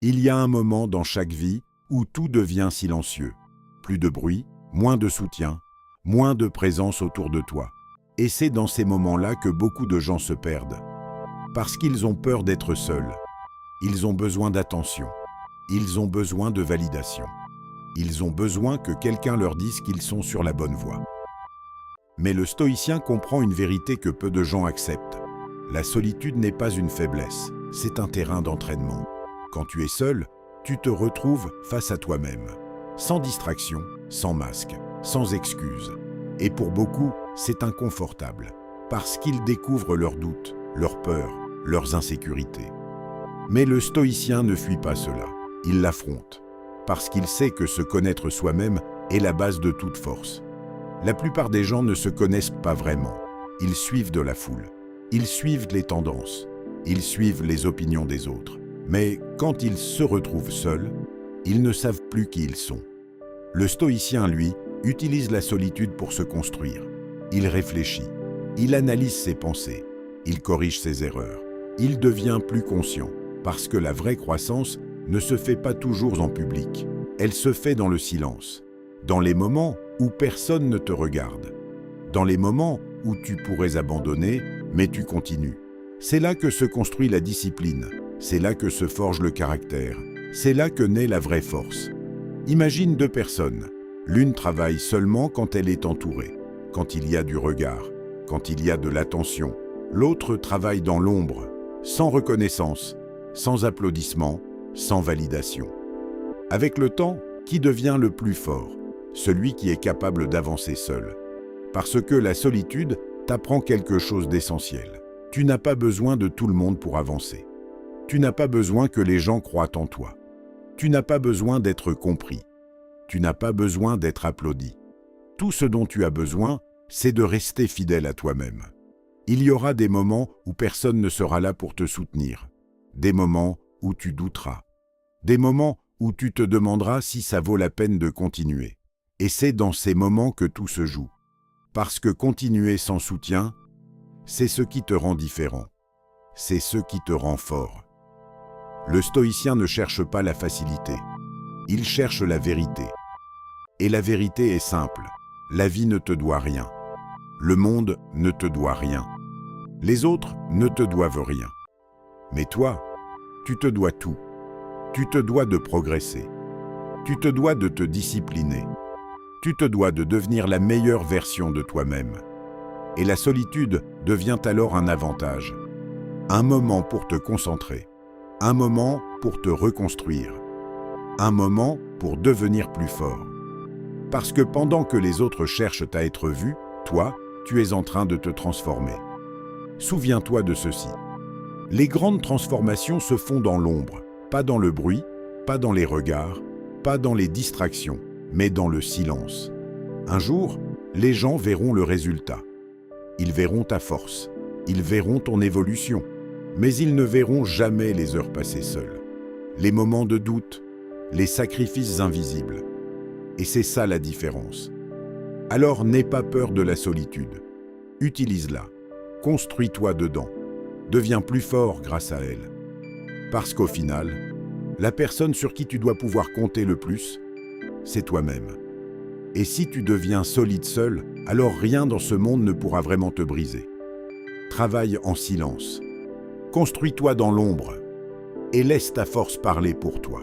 Il y a un moment dans chaque vie où tout devient silencieux. Plus de bruit, moins de soutien, moins de présence autour de toi. Et c'est dans ces moments-là que beaucoup de gens se perdent. Parce qu'ils ont peur d'être seuls. Ils ont besoin d'attention. Ils ont besoin de validation. Ils ont besoin que quelqu'un leur dise qu'ils sont sur la bonne voie. Mais le stoïcien comprend une vérité que peu de gens acceptent. La solitude n'est pas une faiblesse, c'est un terrain d'entraînement. Quand tu es seul, tu te retrouves face à toi-même, sans distraction, sans masque, sans excuse. Et pour beaucoup, c'est inconfortable, parce qu'ils découvrent leurs doutes, leurs peurs, leurs insécurités. Mais le stoïcien ne fuit pas cela, il l'affronte, parce qu'il sait que se connaître soi-même est la base de toute force. La plupart des gens ne se connaissent pas vraiment, ils suivent de la foule, ils suivent les tendances, ils suivent les opinions des autres. Mais quand ils se retrouvent seuls, ils ne savent plus qui ils sont. Le stoïcien, lui, utilise la solitude pour se construire. Il réfléchit, il analyse ses pensées, il corrige ses erreurs. Il devient plus conscient, parce que la vraie croissance ne se fait pas toujours en public. Elle se fait dans le silence, dans les moments où personne ne te regarde, dans les moments où tu pourrais abandonner, mais tu continues. C'est là que se construit la discipline, c'est là que se forge le caractère, c'est là que naît la vraie force. Imagine deux personnes. L'une travaille seulement quand elle est entourée, quand il y a du regard, quand il y a de l'attention. L'autre travaille dans l'ombre, sans reconnaissance, sans applaudissements, sans validation. Avec le temps, qui devient le plus fort? Celui qui est capable d'avancer seul. Parce que la solitude t'apprend quelque chose d'essentiel. Tu n'as pas besoin de tout le monde pour avancer. Tu n'as pas besoin que les gens croient en toi. Tu n'as pas besoin d'être compris. Tu n'as pas besoin d'être applaudi. Tout ce dont tu as besoin, c'est de rester fidèle à toi-même. Il y aura des moments où personne ne sera là pour te soutenir. Des moments où tu douteras. Des moments où tu te demanderas si ça vaut la peine de continuer. Et c'est dans ces moments que tout se joue. Parce que continuer sans soutien, c'est ce qui te rend différent. C'est ce qui te rend fort. Le stoïcien ne cherche pas la facilité. Il cherche la vérité. Et la vérité est simple. La vie ne te doit rien. Le monde ne te doit rien. Les autres ne te doivent rien. Mais toi, tu te dois tout. Tu te dois de progresser. Tu te dois de te discipliner. Tu te dois de devenir la meilleure version de toi-même. Et la solitude devient alors un avantage. Un moment pour te concentrer. Un moment pour te reconstruire. Un moment pour devenir plus fort. Parce que pendant que les autres cherchent à être vus, toi, tu es en train de te transformer. Souviens-toi de ceci. Les grandes transformations se font dans l'ombre, pas dans le bruit, pas dans les regards, pas dans les distractions, mais dans le silence. Un jour, les gens verront le résultat. Ils verront ta force, ils verront ton évolution, mais ils ne verront jamais les heures passées seules, les moments de doute, les sacrifices invisibles. Et c'est ça la différence. Alors n'aie pas peur de la solitude. Utilise-la. Construis-toi dedans. Deviens plus fort grâce à elle. Parce qu'au final, la personne sur qui tu dois pouvoir compter le plus, c'est toi-même. Et si tu deviens solide seul, alors rien dans ce monde ne pourra vraiment te briser. Travaille en silence. Construis-toi dans l'ombre et laisse ta force parler pour toi.